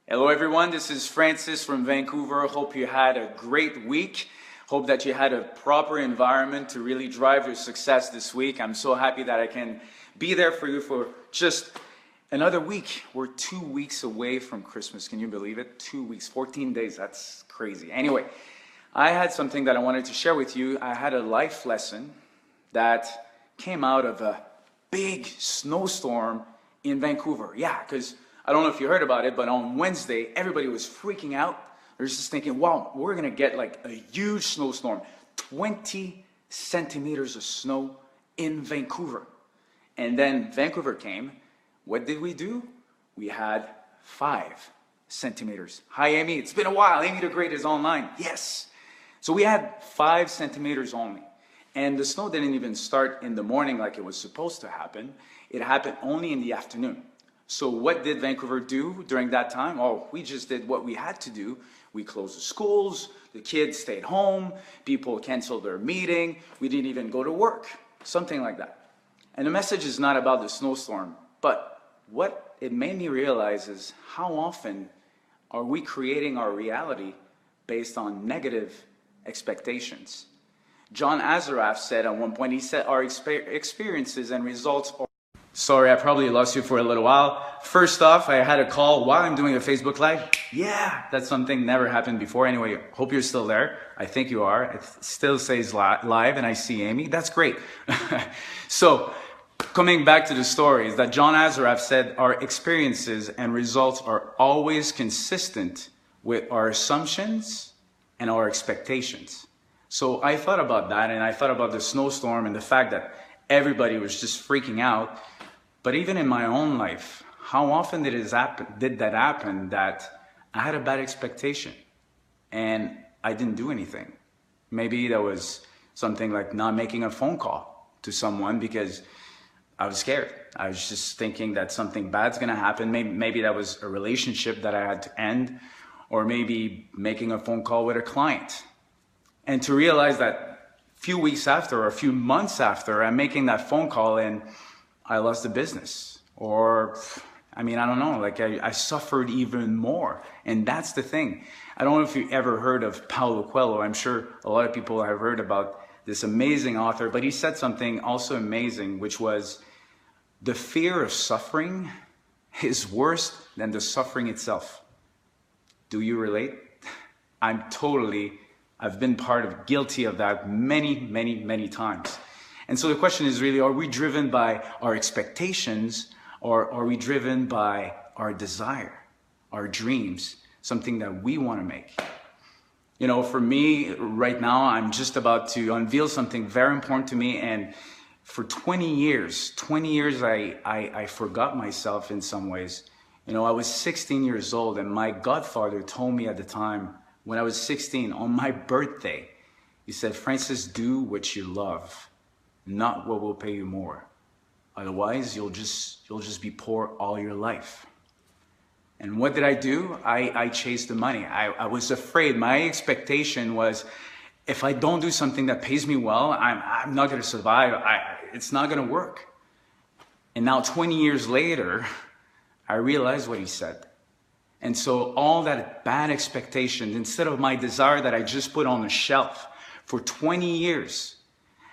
Hello everyone, this is Francis from Vancouver. Hope you had a great week. Hope that you had a proper environment to really drive your success this week. I'm so happy that I can be there for you for just another week. We're 2 weeks away from Christmas. Can you believe it? 2 weeks, 14 days. That's crazy. Anyway, I had something that I wanted to share with you. I had a life lesson that came out of a big snowstorm in Vancouver. Yeah, because I don't know if you heard about it, but on Wednesday, everybody was freaking out. They're just thinking, wow, we're going to get like a huge snowstorm. 20 centimeters of snow in Vancouver. And then Vancouver came. What did we do? We had 5 centimeters. Hi, Amy. It's been a while. Amy the Great is online. Yes. So we had 5 centimeters only. And the snow didn't even start in the morning like it was supposed to happen. It happened only in the afternoon. So what did Vancouver do during that time? Oh, we just did what we had to do. We closed the schools, the kids stayed home, people canceled their meeting, we didn't even go to work, something like that. And the message is not about the snowstorm, but what it made me realize is how often are we creating our reality based on negative expectations. John Azaraf said at one point, he said, our experiences and results are... Sorry, I probably lost you for a little while. First off, I had a call while I'm doing a Facebook Live. Yeah, that's something never happened before. Anyway, hope you're still there. I think you are. It still says live and I see Amy. That's great. So, coming back to the story, is that John Azaraf said our experiences and results are always consistent with our assumptions and our expectations. So I thought about that, and I thought about the snowstorm and the fact that everybody was just freaking out. But even in my own life, how often did that happen that I had a bad expectation and I didn't do anything? Maybe that was something like not making a phone call to someone because I was scared. I was just thinking that something bad's gonna happen. Maybe that was a relationship that I had to end, or maybe making a phone call with a client. And to realize that a few weeks after or a few months after I'm making that phone call and I lost the business, or I don't know, like I suffered even more. And that's the thing. I don't know if you ever heard of Paulo Coelho. I'm sure a lot of people have heard about this amazing author, but he said something also amazing, which was the fear of suffering is worse than the suffering itself. Do you relate? I've been guilty of that many times. And so the question is really, are we driven by our expectations, or are we driven by our desire, our dreams, something that we want to make? You know, for me right now, I'm just about to unveil something very important to me. And for 20 years, I forgot myself in some ways. You know, I was 16 years old, and my godfather told me at the time, when I was 16, on my birthday, he said, Francis, do what you love, not what will pay you more. Otherwise, you'll just be poor all your life. And what did I do? I chased the money. I was afraid. My expectation was, if I don't do something that pays me well, I'm not going to survive. It's not going to work. And now 20 years later, I realized what he said. And so all that bad expectation, instead of my desire that I just put on the shelf for 20 years,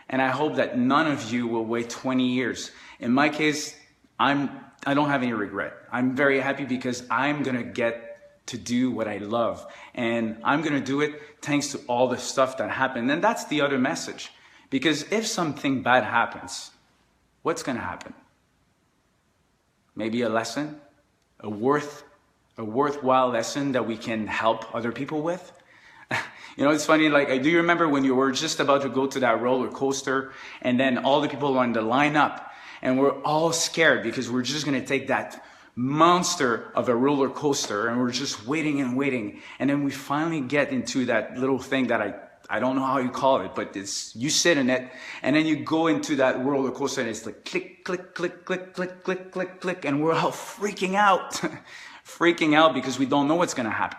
and I hope that none of you will wait 20 years. In my case, I don't have any regret. I'm very happy because I'm going to get to do what I love. And I'm going to do it thanks to all the stuff that happened. And that's the other message. Because if something bad happens, what's going to happen? Maybe a lesson, a worthwhile lesson that we can help other people with. You know, it's funny, like, do you remember when you were just about to go to that roller coaster and then all the people wanted to line up and we're all scared because we're just going to take that monster of a roller coaster and we're just waiting and waiting. And then we finally get into that little thing that I don't know how you call it, but you sit in it and then you go into that roller coaster and it's like click, click, click, click, click, click, click, click. And we're all freaking out, freaking out because we don't know what's going to happen.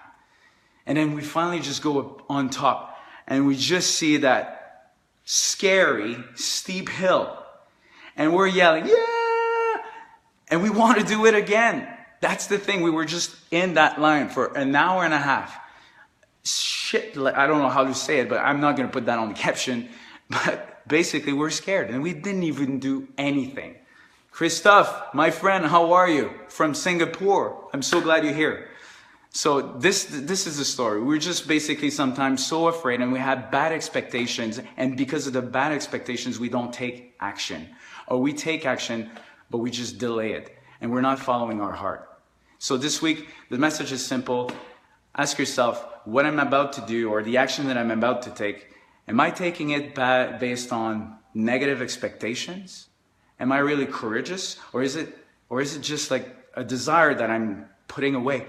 And then we finally just go up on top and we just see that scary, steep hill. And we're yelling, yeah! And we want to do it again. That's the thing. We were just in that line for an hour and a half. Shit, I don't know how to say it, but I'm not going to put that on the caption. But basically, we're scared and we didn't even do anything. Christophe, my friend, how are you? From Singapore. I'm so glad you're here. So this is the story. We're just basically sometimes so afraid and we have bad expectations. And because of the bad expectations, we don't take action. Or we take action, but we just delay it. And we're not following our heart. So this week, the message is simple. Ask yourself, what I'm about to do or the action that I'm about to take, am I taking it based on negative expectations? Am I really courageous? Or is it just like a desire that I'm putting away?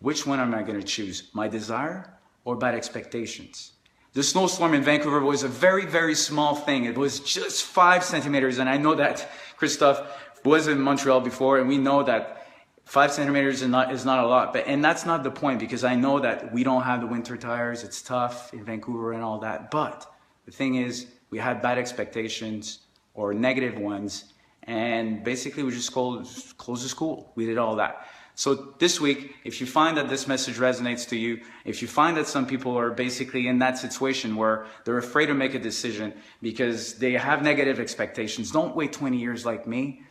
Which one am I going to choose? My desire or bad expectations? The snowstorm in Vancouver was a very, very small thing. It was just 5 centimeters. And I know that Christophe was in Montreal before, and we know that 5 centimeters is not a lot. And that's not the point, because I know that we don't have the winter tires. It's tough in Vancouver and all that. But the thing is, we had bad expectations or negative ones. And basically, we just closed the school. We did all that. So this week, if you find that this message resonates to you, if you find that some people are basically in that situation where they're afraid to make a decision because they have negative expectations, don't wait 20 years like me.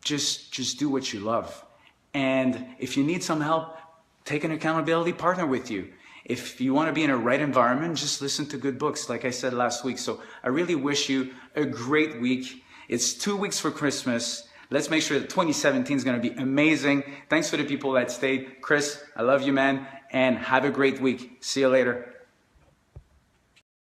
Just do what you love. And if you need some help, take an accountability partner with you. If you want to be in a right environment, just listen to good books, like I said last week. So I really wish you a great week. It's 2 weeks for Christmas. Let's make sure that 2017 is going to be amazing. Thanks for the people that stayed. Chris, I love you, man. And have a great week. See you later.